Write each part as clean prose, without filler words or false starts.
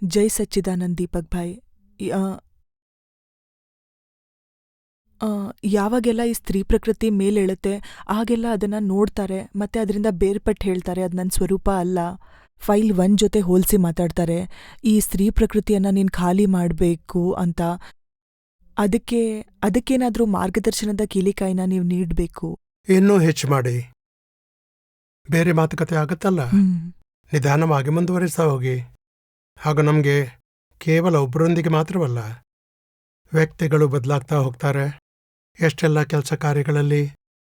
ಜೈ ಸಚ್ಚಿದಾನಂದ್ ದೀಪಕ್ ಭಾಯ್. ಯಾವಾಗೆಲ್ಲ ಈ ಸ್ತ್ರೀ ಪ್ರಕೃತಿ ಮೇಲೇಳುತ್ತೆ ಆಗೆಲ್ಲ ಅದನ್ನ ನೋಡ್ತಾರೆ, ಮತ್ತೆ ಅದರಿಂದ ಬೇರ್ಪಟ್ಟು ಹೇಳ್ತಾರೆ ಅದು ನನ್ನ ಸ್ವರೂಪ ಅಲ್ಲ. ಫೈಲ್ 1 ಜೊತೆ ಹೋಲಿಸಿ ಮಾತಾಡ್ತಾರೆ, ಈ ಸ್ತ್ರೀ ಪ್ರಕೃತಿಯನ್ನ ನೀನು ಖಾಲಿ ಮಾಡಬೇಕು ಅಂತ. ಅದಕ್ಕೇನಾದ್ರೂ ಮಾರ್ಗದರ್ಶನದ ಕೀಲಿಕಾಯಿನ ನೀವು ನೀಡಬೇಕು. ಇನ್ನೂ ಹೆಚ್ಚು ಮಾಡಿ. ಬೇರೆ ಮಾತುಕತೆ ಆಗುತ್ತಲ್ಲ, ನಿಧಾನವಾಗಿ ಮುಂದುವರಿಸ್ತಾ ಹೋಗಿ. ಹಾಗೂ ನಮಗೆ ಕೇವಲ ಒಬ್ಬರೊಂದಿಗೆ ಮಾತ್ರವಲ್ಲ, ವ್ಯಕ್ತಿಗಳು ಬದಲಾಗ್ತಾ ಹೋಗ್ತಾರೆ. ಎಷ್ಟೆಲ್ಲ ಕೆಲಸ ಕಾರ್ಯಗಳಲ್ಲಿ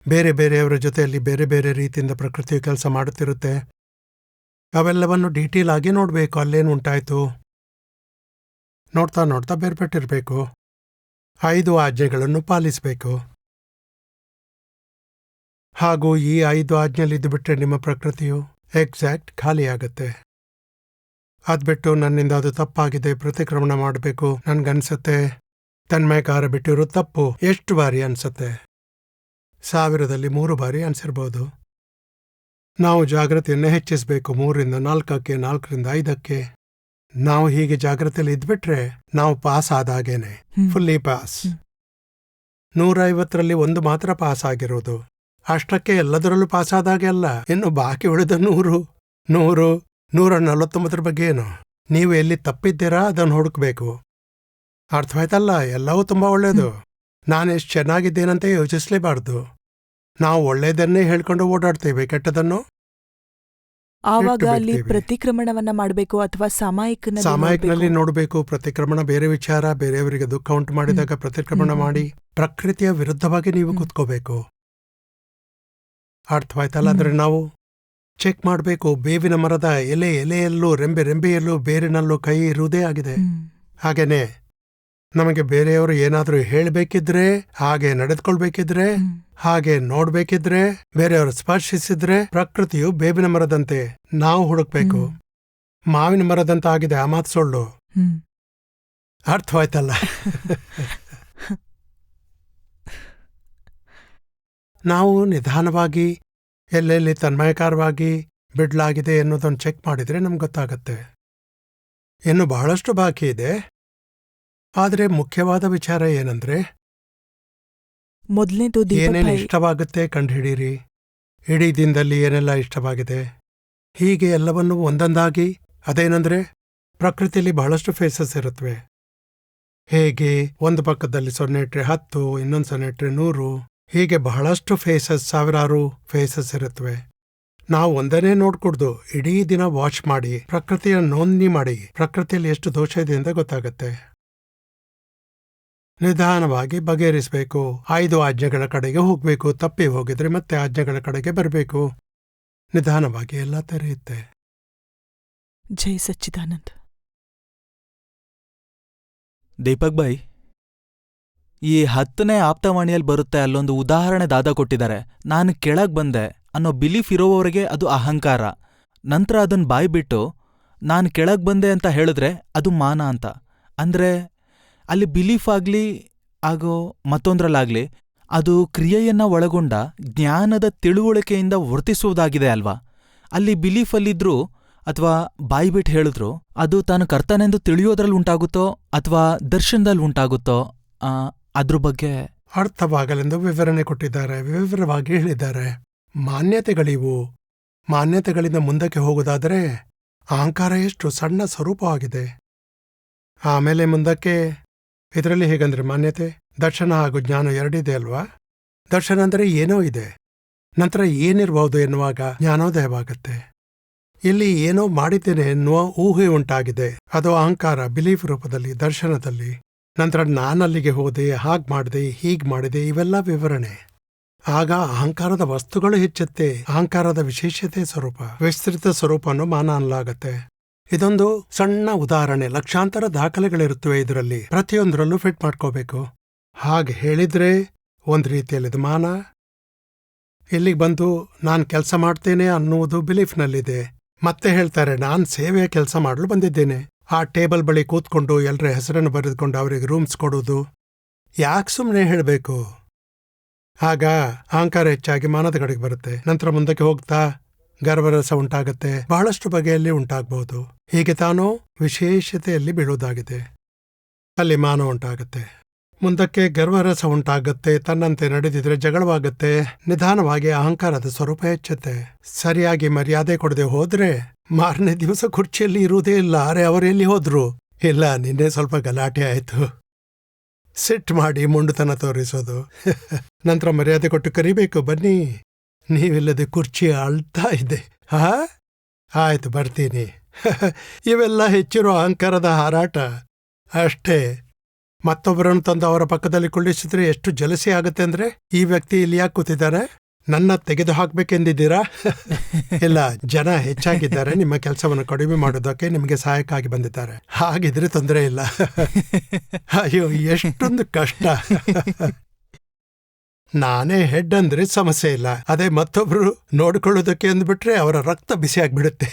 ಬೇರೆ ಬೇರೆಯವರ ಜೊತೆಯಲ್ಲಿ ಬೇರೆ ಬೇರೆ ರೀತಿಯಿಂದ ಪ್ರಕೃತಿಯು ಕೆಲಸ ಮಾಡುತ್ತಿರುತ್ತೆ. ಅವೆಲ್ಲವನ್ನು ಡೀಟೇಲ್ ಆಗಿ ನೋಡಬೇಕು. ಅಲ್ಲೇನು ಉಂಟಾಯಿತು ನೋಡ್ತಾ ನೋಡ್ತಾ ಬೇರ್ಪಟ್ಟಿರಬೇಕು. 5 ಆಜ್ಞೆಗಳನ್ನು ಪಾಲಿಸಬೇಕು. ಹಾಗೂ ಈ 5 ಆಜ್ಞೆಲಿದ್ದು ಬಿಟ್ಟರೆ ನಿಮ್ಮ ಪ್ರಕೃತಿಯು ಎಕ್ಸಾಕ್ಟ್ ಖಾಲಿಯಾಗತ್ತೆ. ಅದ್ಬಿಟ್ಟು ನನ್ನಿಂದ ಅದು ತಪ್ಪಾಗಿದೆ, ಪ್ರತಿಕ್ರಮಣ ಮಾಡಬೇಕು, ನನ್ಗನ್ಸತ್ತೆ ತನ್ಮಯಕಾರ ಬಿಟ್ಟಿರೋ ತಪ್ಪು. ಎಷ್ಟು ಬಾರಿ ಅನ್ಸತ್ತೆ? 1000ರಲ್ಲಿ 3 ಬಾರಿ ಅನ್ಸಿರ್ಬೋದು. ನಾವು ಜಾಗೃತಿಯನ್ನು ಹೆಚ್ಚಿಸಬೇಕು. 3ರಿಂದ 4ಕ್ಕೆ, 4ರಿಂದ 5ಕ್ಕೆ. ನಾವು ಹೀಗೆ ಜಾಗೃತಿಯಲ್ಲಿ ಇದ್ಬಿಟ್ರೆ ನಾವು ಪಾಸ್ ಆದಾಗೇನೆ, ಫುಲ್ಲಿ ಪಾಸ್. 150ರಲ್ಲಿ 1 ಮಾತ್ರ ಪಾಸ್ ಆಗಿರೋದು. ಅಷ್ಟಕ್ಕೆ ಎಲ್ಲದರಲ್ಲೂ ಪಾಸ್ ಆದಾಗೆ ಅಲ್ಲ. ಇನ್ನು ಬಾಕಿ ಉಳಿದ 149 ಬಗ್ಗೆ ಏನು? ನೀವು ಎಲ್ಲಿ ತಪ್ಪಿದ್ದೀರಾ ಅದನ್ನು ಹುಡುಕ್ಬೇಕು. ಅರ್ಥವಾಯ್ತಲ್ಲ? ಎಲ್ಲವೂ ತುಂಬಾ ಒಳ್ಳೆಯದು. ನಾನೆಷ್ಟು ಚೆನ್ನಾಗಿದ್ದೇನಂತ ಯೋಚಿಸ್ಲೇಬಾರ್ದು. ನಾವು ಒಳ್ಳೆಯದನ್ನೇ ಹೇಳ್ಕೊಂಡು ಓಡಾಡ್ತೇವೆ, ಕೆಟ್ಟದನ್ನು ಆವಾಗ ಅಲ್ಲಿ ಪ್ರತಿಕ್ರಮಣವನ್ನ ಮಾಡಬೇಕು ಅಥವಾ ಸಾಮಾಯಿಕನಲ್ಲಿ ನೋಡಬೇಕು. ಪ್ರತಿಕ್ರಮಣ ಬೇರೆ ವಿಚಾರ. ಬೇರೆಯವರಿಗೆ ದುಃಖ ಉಂಟು ಮಾಡಿದಾಗ ಪ್ರತಿಕ್ರಮಣ ಮಾಡಿ ಪ್ರಕೃತಿಯ ವಿರುದ್ಧವಾಗಿ ನೀವು ಕೂತ್ಕೋಬೇಕು. ಅರ್ಥವಾಯ್ತಲ್ಲ? ಅಂದ್ರೆ ನಾವು ಚೆಕ್ ಮಾಡಬೇಕು. ಬೇವಿನ ಮರದ ಎಲೆಯಲ್ಲೂ ರೆಂಬೆಯಲ್ಲೂ ಬೇರಿನಲ್ಲೂ ಕೈ ಇರುವುದೇ ಆಗಿದೆ. ಹಾಗೇನೆ ನಮಗೆ ಬೇರೆಯವರು ಏನಾದರೂ ಹೇಳಬೇಕಿದ್ರೆ, ಹಾಗೆ ನಡೆದುಕೊಳ್ಬೇಕಿದ್ರೆ, ಹಾಗೆ ನೋಡ್ಬೇಕಿದ್ರೆ, ಬೇರೆಯವರು ಸ್ಪರ್ಶಿಸಿದ್ರೆ ಪ್ರಕೃತಿಯು ಬೇವಿನ ಮರದಂತೆ ನಾವು ಹುಡುಕ್ಬೇಕು. ಮಾವಿನ ಮರದಂತ ಆಗಿದೆ, ಆ ಮಾತು ಸುಳ್ಳು. ಅರ್ಥವಾಯ್ತಲ್ಲ? ನಾವು ನಿಧಾನವಾಗಿ ಎಲ್ಲೆಲ್ಲಿ ತನ್ಮಯಕಾರವಾಗಿ ಬಿಡ್ಲಾಗಿದೆ ಎನ್ನುವುದನ್ನು ಚೆಕ್ ಮಾಡಿದ್ರೆ ನಮ್ಗೆ ಗೊತ್ತಾಗತ್ತೆ. ಇನ್ನು ಬಹಳಷ್ಟು ಬಾಕಿ ಇದೆ. ಆದರೆ ಮುಖ್ಯವಾದ ವಿಚಾರ ಏನಂದ್ರೆ, ಮೊದಲನೇದು ಏನೇನು ಇಷ್ಟವಾಗುತ್ತೆ ಕಂಡುಹಿಡೀರಿ. ಇಡೀ ದಿನದಲ್ಲಿ ಏನೆಲ್ಲ ಇಷ್ಟವಾಗಿದೆ, ಹೀಗೆ ಎಲ್ಲವನ್ನೂ ಒಂದೊಂದಾಗಿ. ಅದೇನಂದ್ರೆ ಪ್ರಕೃತಿಯಲ್ಲಿ ಬಹಳಷ್ಟು ಫೇಸಸ್ ಇರುತ್ತವೆ. ಹೇಗೆ ಒಂದು ಪಕ್ಕದಲ್ಲಿ 0 ಇಟ್ರೆ 10, ಇನ್ನೊಂದು 0 ಇಟ್ರೆ 100, ಹೀಗೆ ಬಹಳಷ್ಟು ಫೇಸಸ್, 1000 ಫೇಸಸ್ ಇರುತ್ತವೆ. ನಾವು ಒಂದನ್ನೇ ನೋಡ್ಕೊಡ್ದು ಇಡೀ ದಿನ ವಾಚ್ ಮಾಡಿ, ಪ್ರಕೃತಿಯ ನೋಂದಣಿ ಮಾಡಿ, ಪ್ರಕೃತಿಯಲ್ಲಿ ಎಷ್ಟು ದೋಷ ಇದೆ ಅಂತ ಗೊತ್ತಾಗತ್ತೆ. ನಿಧಾನವಾಗಿ ಬಗೆಹರಿಸಬೇಕು. 5 ಆಜ್ಞೆಗಳ ಕಡೆಗೆ ಹೋಗ್ಬೇಕು. ತಪ್ಪಿ ಹೋಗಿದ್ರೆ ಮತ್ತೆ ಆಜ್ಞೆಗಳ ಕಡೆಗೆ ಬರಬೇಕು. ನಿಧಾನವಾಗಿ ಎಲ್ಲ ತೆರೆಯುತ್ತೆ. ಜೈ ಸಚ್ಚಿದಾನಂದ್. ದೀಪಕ್ ಭಾಯ್, ಈ 10ನೇ ಆಪ್ತವಾಣಿಯಲ್ಲಿ ಬರುತ್ತೆ, ಅಲ್ಲೊಂದು ಉದಾಹರಣೆ ದಾದ ಕೊಟ್ಟಿದ್ದಾರೆ. ನಾನು ಕೆಳಗ್ ಬಂದೆ ಅನ್ನೋ ಬಿಲೀಫ್ ಇರೋವರೆಗೆ ಅದು ಅಹಂಕಾರ. ನಂತರ ಅದನ್ನ ಬಾಯ್ಬಿಟ್ಟು ನಾನು ಕೆಳಗ್ ಬಂದೆ ಅಂತ ಹೇಳಿದ್ರೆ ಅದು ಮಾನ ಅಂತ. ಅಂದ್ರೆ ಅಲ್ಲಿ ಬಿಲೀಫ್ ಆಗ್ಲಿ ಆಗೋ ಮತ್ತೊಂದ್ರಲ್ಲಾಗ್ಲಿ ಅದು ಕ್ರಿಯೆಯನ್ನ ಒಳಗೊಂಡ ಜ್ಞಾನದ ತಿಳುವಳಿಕೆಯಿಂದ ವರ್ತಿಸುವುದಾಗಿದೆ ಅಲ್ವಾ? ಅಲ್ಲಿ ಬಿಲೀಫಲ್ಲಿದ್ರೂ ಅಥವಾ ಬಾಯ್ಬಿಟ್ಟು ಹೇಳಿದ್ರು ಅದು ತಾನು ಕರ್ತನೆಂದು ತಿಳಿಯೋದ್ರಲ್ಲಿ ಉಂಟಾಗುತ್ತೋ ಅಥವಾ ದರ್ಶನದಲ್ಲಿ ಉಂಟಾಗುತ್ತೋ, ಅದ್ರ ಬಗ್ಗೆ ಅರ್ಥವಾಗಲೆಂದು ವಿವರಣೆ ಕೊಟ್ಟಿದ್ದಾರೆ. ವಿವರವಾಗಿ ಹೇಳಿದ್ದಾರೆ. ಮಾನ್ಯತೆಗಳಿವು. ಮಾನ್ಯತೆಗಳಿಂದ ಮುಂದಕ್ಕೆ ಹೋಗುವುದಾದರೆ ಅಹಂಕಾರ ಎಷ್ಟು ಸಣ್ಣ ಸ್ವರೂಪವಾಗಿದೆ. ಆಮೇಲೆ ಮುಂದಕ್ಕೆ ಇದರಲ್ಲಿ ಹೇಗಂದ್ರೆ ಮಾನ್ಯತೆ, ದರ್ಶನ ಹಾಗೂ ಜ್ಞಾನ 2 ಇದೆ ಅಲ್ವಾ? ದರ್ಶನ ಅಂದರೆ ಏನೋ ಇದೆ, ನಂತರ ಏನಿರಬಹುದು ಎನ್ನುವಾಗ ಜ್ಞಾನೋದಯವಾಗತ್ತೆ. ಇಲ್ಲಿ ಏನೋ ಮಾಡಿದ್ದೇನೆ ಎನ್ನುವ ಊಹೆ ಉಂಟಾಗಿದೆ, ಅದು ಅಹಂಕಾರ ಬಿಲೀಫ್ ರೂಪದಲ್ಲಿ ದರ್ಶನದಲ್ಲಿ. ನಂತರ ನಾನಲ್ಲಿಗೆ ಹೋದೆ, ಹಾಗ್ ಮಾಡಿದೆ, ಹೀಗ್ ಮಾಡಿದೆ, ಇವೆಲ್ಲ ವಿವರಣೆ. ಆಗ ಅಹಂಕಾರದ ವಸ್ತುಗಳು ಹೆಚ್ಚುತ್ತೆ. ಅಹಂಕಾರದ ವಿಶೇಷತೆ ಸ್ವರೂಪ, ವಿಸ್ತೃತ ಸ್ವರೂಪವನ್ನು ಮಾನ ಅನ್ನಲಾಗತ್ತೆ. ಇದೊಂದು ಸಣ್ಣ ಉದಾಹರಣೆ. ಲಕ್ಷಾಂತರ ದಾಖಲೆಗಳಿರುತ್ತವೆ ಇದರಲ್ಲಿ. ಪ್ರತಿಯೊಂದರಲ್ಲೂ ಫಿಟ್ ಮಾಡ್ಕೋಬೇಕು. ಹಾಗೆ ಹೇಳಿದ್ರೆ ಒಂದು ರೀತಿಯಲ್ಲಿದು ಮಾನ. ಇಲ್ಲಿಗೆ ಬಂದು ನಾನು ಕೆಲಸ ಮಾಡ್ತೇನೆ ಅನ್ನುವುದು ಬಿಲೀಫ್ನಲ್ಲಿದೆ. ಮತ್ತೆ ಹೇಳ್ತಾರೆ ನಾನು ಸೇವೆಯ ಕೆಲಸ ಮಾಡಲು ಬಂದಿದ್ದೇನೆ. ಆ ಟೇಬಲ್ ಬಳಿ ಕೂತ್ಕೊಂಡು ಎಲ್ಲರ ಹೆಸರನ್ನು ಬರೆದುಕೊಂಡು ಅವರಿಗೆ ರೂಮ್ಸ್ ಕೊಡೋದು. ಯಾಕೆ ಸುಮ್ಮನೆ ಹೇಳಬೇಕು? ಆಗ ಅಹಂಕಾರ ಹೆಚ್ಚಾಗಿ ಮಾನದ ಕಡೆಗೆ ಬರುತ್ತೆ. ನಂತರ ಮುಂದಕ್ಕೆ ಹೋಗ್ತಾ ಗರ್ಭರಸ ಉಂಟಾಗತ್ತೆ, ಬಹಳಷ್ಟು ಬಗೆಯಲ್ಲಿ ಉಂಟಾಗಬಹುದು. ಹೀಗೆ ತಾನು ವಿಶೇಷತೆಯಲ್ಲಿ ಬೀಳುವುದಾಗಿದೆ. ಅಲ್ಲಿ ಮಾನ ಉಂಟಾಗತ್ತೆ, ಮುಂದಕ್ಕೆ ಗರ್ಭರಸ ಉಂಟಾಗತ್ತೆ, ತನ್ನಂತೆ ನಡೆದಿದ್ರೆ ಜಗಳವಾಗತ್ತೆ, ನಿಧಾನವಾಗಿ ಅಹಂಕಾರದ ಸ್ವರೂಪ ಹೆಚ್ಚತ್ತೆ. ಸರಿಯಾಗಿ ಮರ್ಯಾದೆ ಕೊಡದೆ ಹೋದ್ರೆ ಮಾರನೇ ದಿವಸ ಕುರ್ಚಿಯಲ್ಲಿ ಇರುವುದೇ ಇಲ್ಲ. ಅರೆ ಅವರೆಲ್ಲಿ ಹೋದ್ರು? ಇಲ್ಲ, ನಿನ್ನೆ ಸ್ವಲ್ಪ ಗಲಾಟೆ ಆಯ್ತು. ಸಿಟ್ ಮಾಡಿ ಮುಂಡುತನ ತೋರಿಸೋದು. ನಂತರ ಮರ್ಯಾದೆ ಕೊಟ್ಟು ಕರಿಬೇಕು, ಬನ್ನಿ, ನೀವಿಲ್ಲದೆ ಕುರ್ಚಿ ಅಳ್ತಾ ಇದೆ. ಆಯ್ತು ಬರ್ತೀನಿ. ಇವೆಲ್ಲ ಹೆಚ್ಚಿರೋ ಅಹಂಕಾರದ ಹಾರಾಟ ಅಷ್ಟೇ. ಮತ್ತೊಬ್ಬರನ್ನು ತಂದು ಅವರ ಪಕ್ಕದಲ್ಲಿ ಕುಳ್ಳಿಸಿದ್ರೆ ಎಷ್ಟು ಜಲಸಿ ಆಗುತ್ತೆ ಅಂದ್ರೆ, ಈ ವ್ಯಕ್ತಿ ಇಲ್ಲಿ ಯಾಕೆ ಕೂತಿದ್ದಾರೆ, ನನ್ನ ತೆಗೆದು ಹಾಕ್ಬೇಕೆಂದಿದ್ದೀರಾ? ಇಲ್ಲ, ಜನ ಹೆಚ್ಚಾಗಿದ್ದಾರೆ, ನಿಮ್ಮ ಕೆಲಸವನ್ನು ಕಡಿಮೆ ಮಾಡೋದಕ್ಕೆ ನಿಮಗೆ ಸಹಾಯಕ್ಕಾಗಿ ಬಂದಿದ್ದಾರೆ. ಹಾಗಿದ್ರೆ ತೊಂದರೆ ಇಲ್ಲ. ಅಯ್ಯೋ, ಎಷ್ಟೊಂದು ಕಷ್ಟ. ನಾನೇ ಹೆಡ್ ಅಂದ್ರೆ ಸಮಸ್ಯೆ ಇಲ್ಲ, ಅದೇ ಮತ್ತೊಬ್ರು ನೋಡ್ಕೊಳ್ಳೋದಕ್ಕೆ ಅಂದ್ಬಿಟ್ರೆ ಅವರ ರಕ್ತ ಬಿಸಿಯಾಗ್ಬಿಡುತ್ತೆ.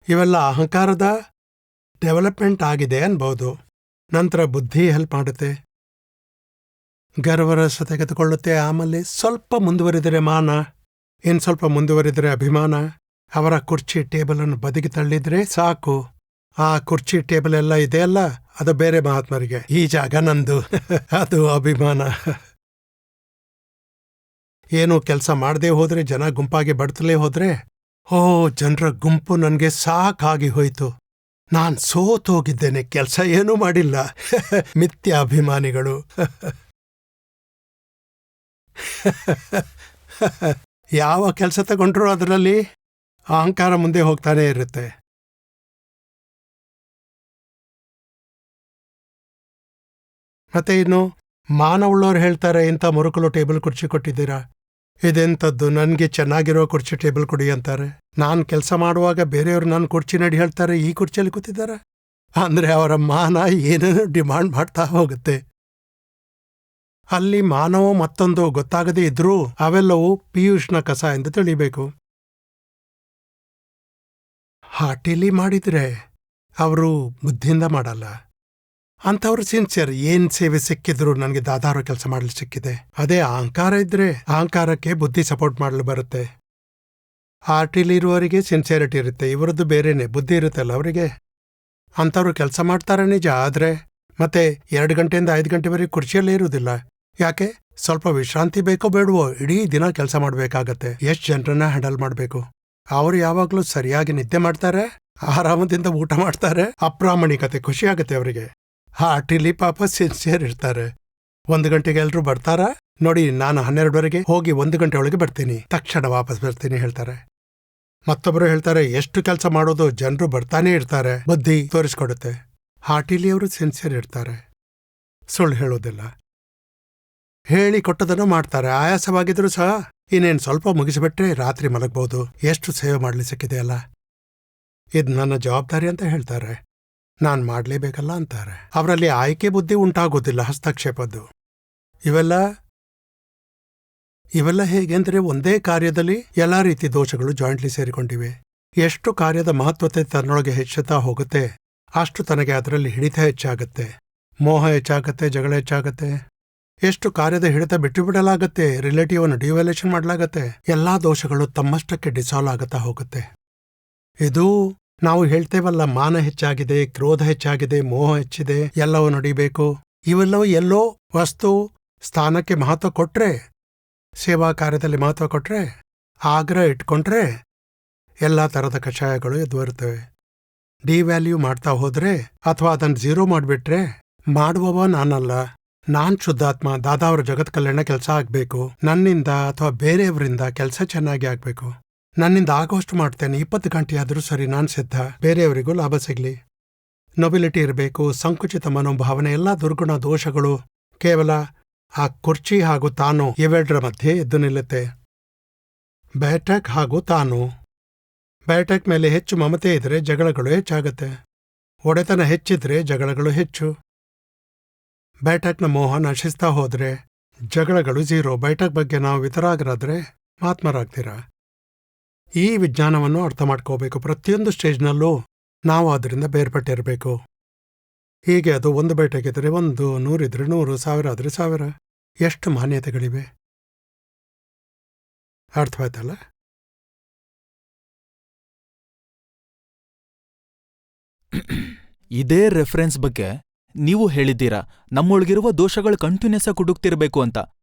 ಇವೆಲ್ಲ ಅಹಂಕಾರದ ಡೆವಲಪ್ಮೆಂಟ್ ಆಗಿದೆ ಅನ್ಬೋದು. ನಂತರ ಬುದ್ಧಿ ಹೆಲ್ಪ್ ಮಾಡುತ್ತೆ, ಗರ್ವರಸ ತೆಗೆದುಕೊಳ್ಳುತ್ತೆ. ಆಮೇಲೆ ಸ್ವಲ್ಪ ಮುಂದುವರಿದರೆ ಮಾನ, ಇನ್ನು ಸ್ವಲ್ಪ ಮುಂದುವರಿದರೆ ಅಭಿಮಾನ. ಅವರ ಕುರ್ಚಿ ಟೇಬಲನ್ನು ಬದಿಗೆ ತಳ್ಳಿದ್ರೆ ಸಾಕು. ಆ ಕುರ್ಚಿ ಟೇಬಲ್ ಎಲ್ಲ ಇದೆಯಲ್ಲ, ಅದು ಬೇರೆ ಮಹಾತ್ಮರಿಗೆ, ಈ ಜಾಗ ನಂದು. ಅದು ಅಭಿಮಾನ. ಏನು ಕೆಲಸ ಮಾಡದೆ ಹೋದ್ರೆ, ಜನ ಗುಂಪಾಗಿ ಬಡ್ತಲೇ ಹೋದ್ರೆ, ಓ ಜನರ ಗುಂಪು ನನಗೆ ಸಾಕಾಗಿ ಹೋಯ್ತು, ನಾನ್ ಸೋತೋಗಿದ್ದೇನೆ, ಕೆಲಸ ಏನೂ ಮಾಡಿಲ್ಲ. ಮಿಥ್ಯ ಅಭಿಮಾನಿಗಳು. ಯಾವ ಕೆಲಸ ತಗೊಂಡ್ರೂ ಅದರಲ್ಲಿ ಅಹಂಕಾರ ಮುಂದೆ ಹೋಗ್ತಾನೆ ಇರುತ್ತೆ. ಮತ್ತೆ ಇನ್ನು ಮಾನವುಳ್ಳವ್ರು ಹೇಳ್ತಾರೆ, ಇಂಥ ಮುರುಕಲು ಟೇಬಲ್ ಕುರ್ಚಿ ಕೊಟ್ಟಿದ್ದೀರಾ, ಇದೆಂಥದ್ದು, ನನಗೆ ಚೆನ್ನಾಗಿರೋ ಕುರ್ಚಿ ಟೇಬಲ್ ಕೊಡಿ ಅಂತಾರೆ. ನಾನು ಕೆಲಸ ಮಾಡುವಾಗ ಬೇರೆಯವರು ನನ್ನ ಕುರ್ಚಿ ನಡಿ ಹೇಳ್ತಾರೆ, ಈ ಕುರ್ಚಿಯಲ್ಲಿ ಕೂತಿದ್ದಾರೆ. ಅಂದ್ರೆ ಅವರ ಮಾನ ಏನೇನೋ ಡಿಮಾಂಡ್ ಮಾಡ್ತಾ ಹೋಗುತ್ತೆ. ಅಲ್ಲಿ ಮಾನವ ಮತ್ತೊಂದು ಗೊತ್ತಾಗದೇ ಇದ್ರೂ ಅವೆಲ್ಲವೂ ಪಿಯೂಷ್ನ ಕಸ ಎಂದು ತಿಳಿಬೇಕು. ಹಾಟಿಲಿ ಮಾಡಿದ್ರೆ ಅವರು ಬುದ್ಧಿಯಿಂದ ಮಾಡಲ್ಲ. ಅಂಥವ್ರು ಸಿನ್ಸಿಯರ್, ಏನ್ ಸೇವೆ ಸಿಕ್ಕಿದ್ರು ನನಗೆ ದಾದಾರೋ ಕೆಲಸ ಮಾಡಲು ಸಿಕ್ಕಿದೆ. ಅದೇ ಅಹಂಕಾರ ಇದ್ರೆ ಅಹಂಕಾರಕ್ಕೆ ಬುದ್ಧಿ ಸಪೋರ್ಟ್ ಮಾಡಲು ಬರುತ್ತೆ. ಹಾಟಿಲಿರುವವರಿಗೆ ಸಿನ್ಸಿಯರಿಟಿ ಇರುತ್ತೆ, ಇವರದ್ದು ಬೇರೆನೆ, ಬುದ್ಧಿ ಇರುತ್ತಲ್ಲ ಅವರಿಗೆ. ಅಂಥವ್ರು ಕೆಲಸ ಮಾಡ್ತಾರೆ ನಿಜ, ಆದ್ರೆ ಮತ್ತೆ 2 ಗಂಟೆಯಿಂದ 5 ಗಂಟೆವರೆಗೆ ಕುರ್ಚಿಯಲ್ಲೇ ಇರುವುದಿಲ್ಲ. ಯಾಕೆ? ಸ್ವಲ್ಪ ವಿಶ್ರಾಂತಿ ಬೇಕೋ ಬೇಡವೋ, ಇಡೀ ದಿನ ಕೆಲಸ ಮಾಡಬೇಕಾಗತ್ತೆ. ಎಷ್ಟು ಜನರನ್ನ ಹ್ಯಾಂಡಲ್ ಮಾಡಬೇಕು. ಅವರು ಯಾವಾಗಲೂ ಸರಿಯಾಗಿ ನಿದ್ದೆ ಮಾಡ್ತಾರೆ, ಆರಾಮದಿಂದ ಊಟ ಮಾಡ್ತಾರೆ. ಅಪ್ರಾಮಾಣಿಕತೆ ಖುಷಿಯಾಗತ್ತೆ ಅವರಿಗೆ. ಹಾಟಿಲಿ ಪಾಪ ಸಿನ್ಸಿಯರ್ ಇರ್ತಾರೆ. 1 ಗಂಟೆಗೆ ಎಲ್ರೂ ಬರ್ತಾರಾ, ನೋಡಿ ನಾನು 12ವರೆಗೆ ಹೋಗಿ 1 ಗಂಟೆ ಒಳಗೆ ಬರ್ತೀನಿ, ತಕ್ಷಣ ವಾಪಸ್ ಬರ್ತೀನಿ ಹೇಳ್ತಾರೆ. ಮತ್ತೊಬ್ಬರು ಹೇಳ್ತಾರೆ, ಎಷ್ಟು ಕೆಲಸ ಮಾಡೋದು, ಜನರು ಬರ್ತಾನೇ ಇರ್ತಾರೆ, ಬುದ್ಧಿ ತೋರಿಸ್ಕೊಡುತ್ತೆ. ಹಾಟಿಲಿ ಅವರು ಸಿನ್ಸಿಯರ್ ಇರ್ತಾರೆ, ಸುಳ್ಳು ಹೇಳೋದಿಲ್ಲ, ಹೇಳಿ ಕೊಟ್ಟದನ್ನು ಮಾಡ್ತಾರೆ. ಆಯಾಸವಾಗಿದ್ರು ಸಹ ಇನ್ನೇನು ಸ್ವಲ್ಪ ಮುಗಿಸಿಬಿಟ್ರೆ ರಾತ್ರಿ ಮಲಗ್ಬೋದು, ಎಷ್ಟು ಸೇವೆ ಮಾಡಲಿ ಸಿಕ್ಕಿದೆಯಲ್ಲ, ಇದು ನನ್ನ ಜವಾಬ್ದಾರಿ ಅಂತ ಹೇಳ್ತಾರೆ. ನಾನ್ ಮಾಡ್ಲೇಬೇಕಲ್ಲ ಅಂತಾರೆ. ಅವರಲ್ಲಿ ಆಯ್ಕೆ ಬುದ್ಧಿ ಉಂಟಾಗೋದಿಲ್ಲ, ಹಸ್ತಕ್ಷೇಪದ್ದು. ಇವೆಲ್ಲ ಹೇಗೆಂದ್ರೆ, ಒಂದೇ ಕಾರ್ಯದಲ್ಲಿ ಎಲ್ಲಾ ರೀತಿ ದೋಷಗಳು ಜಾಯಿಂಟ್ಲಿ ಸೇರಿಕೊಂಡಿವೆ. ಎಷ್ಟು ಕಾರ್ಯದ ಮಹತ್ವತೆ ತನ್ನೊಳಗೆ ಹೆಚ್ಚುತ್ತಾ ಹೋಗುತ್ತೆ, ಅಷ್ಟು ತನಗೆ ಅದರಲ್ಲಿ ಹಿಡಿತ ಹೆಚ್ಚಾಗತ್ತೆ, ಮೋಹ ಹೆಚ್ಚಾಗತ್ತೆ, ಜಗಳ ಹೆಚ್ಚಾಗತ್ತೆ. ಎಷ್ಟು ಕಾರ್ಯದ ಹಿಡಿತ ಬಿಟ್ಟು ಬಿಡಲಾಗತ್ತೆ, ರಿಲೇಟಿವ್ ಅನ್ನು ಡಿವ್ಯಾಲ್ಯೂಯೇಷನ್ ಮಾಡಲಾಗತ್ತೆ. ಎಲ್ಲಾ ದೋಷಗಳು ತಮ್ಮಷ್ಟಕ್ಕೆ ಡಿಸಾಲ್ವ್ ಆಗುತ್ತಾ ಹೋಗುತ್ತೆ. ಇದು ನಾವು ಹೇಳ್ತೇವಲ್ಲ, ಮಾನ ಹೆಚ್ಚಾಗಿದೆ, ಕ್ರೋಧ ಹೆಚ್ಚಾಗಿದೆ, ಮೋಹ ಹೆಚ್ಚಿದೆ, ಎಲ್ಲವೂ ನಡಿಬೇಕು. ಇವೆಲ್ಲವೂ ಎಲ್ಲೋ ವಸ್ತು ಸ್ಥಾನಕ್ಕೆ ಮಹತ್ವ ಕೊಟ್ರೆ, ಸೇವಾ ಕಾರ್ಯದಲ್ಲಿ ಮಹತ್ವ ಕೊಟ್ರೆ, ಆಗ್ರಹ ಇಟ್ಕೊಂಡ್ರೆ ಎಲ್ಲ ಥರದ ಕಷಾಯಗಳು ಎದ್ದು ಬರುತ್ತವೆ. ಡಿವ್ಯಾಲ್ಯೂ ಮಾಡ್ತಾ ಹೋದ್ರೆ ಅಥವಾ ಅದನ್ನು 0 ಮಾಡಿಬಿಟ್ರೆ, ಮಾಡುವವ ನಾನಲ್ಲ, ನಾನ್ ಶುದ್ಧಾತ್ಮ, ದಾದಾವರ ಜಗತ್ ಕಲ್ಯಾಣ ಕೆಲಸ ಆಗ್ಬೇಕು, ನನ್ನಿಂದ ಅಥವಾ ಬೇರೆಯವರಿಂದ ಕೆಲಸ ಚೆನ್ನಾಗಿ ಆಗ್ಬೇಕು, ನನ್ನಿಂದ ಆಗೋಷ್ಟು ಮಾಡ್ತೇನೆ, 20 ಗಂಟೆಯಾದರೂ ಸರಿ, ನಾನ್ ಸಿದ್ಧ, ಬೇರೆಯವರಿಗೂ ಲಾಭ ಸಿಗ್ಲಿ. ನೊಬಿಲಿಟಿ ಇರಬೇಕು, ಸಂಕುಚಿತ ಮನೋಭಾವನೆ, ಎಲ್ಲ ದುರ್ಗುಣ ದೋಷಗಳು ಕೇವಲ ಆ ಕುರ್ಚಿ ಹಾಗೂ ತಾನು ಇವೆರಡರ ಮಧ್ಯೆ ಎದ್ದು ನಿಲ್ಲುತ್ತೆ. ಬ್ಯಾಟಕ್ ಹಾಗೂ ತಾನು. ಬ್ಯಾಟಕ್ ಮೇಲೆ ಹೆಚ್ಚು ಮಮತೆ ಇದ್ರೆ ಜಗಳಗಳು ಹೆಚ್ಚಾಗತ್ತೆ, ಒಡೆತನ ಹೆಚ್ಚಿದ್ರೆ ಜಗಳಗಳು ಹೆಚ್ಚು. ಬ್ಯಾಟಕ್ನ ಮೋಹ ನಶಿಸ್ತಾ ಹೋದ್ರೆ ಜಗಳಗಳು 0. ಬ್ಯಾಟಕ್ ಬಗ್ಗೆ ನಾವು ವಿತರಾಗರಾದ್ರೆ ಮಹಾತ್ಮರಾಗ್ತೀರಾ. ಈ ವಿಜ್ಞಾನವನ್ನು ಅರ್ಥ ಮಾಡ್ಕೋಬೇಕು. ಪ್ರತಿಯೊಂದು ಸ್ಟೇಜ್ನಲ್ಲೂ ನಾವು ಅದರಿಂದ ಬೇರ್ಪಟ್ಟಿರಬೇಕು. ಹೀಗೆ ಅದು 1 ಬೈಟಗಿದ್ರೆ 1, 100 ಇದ್ರೆ 100, 1000 ಆದ್ರೆ 1000. ಎಷ್ಟು ಮಾನ್ಯತೆಗಳಿವೆ, ಅರ್ಥವಾಯ್ತಲ್ಲ? ಇದೇ ರೆಫರೆನ್ಸ್ ಬಗ್ಗೆ ನೀವು ಹೇಳಿದ್ದೀರಾ, ನಮ್ಮೊಳಗಿರುವ ದೋಷಗಳು ಕಂಟಿನ್ಯೂಸ್ ಆಗಿ ಹುಡುಕ್ತಿರ್ಬೇಕು ಅಂತ.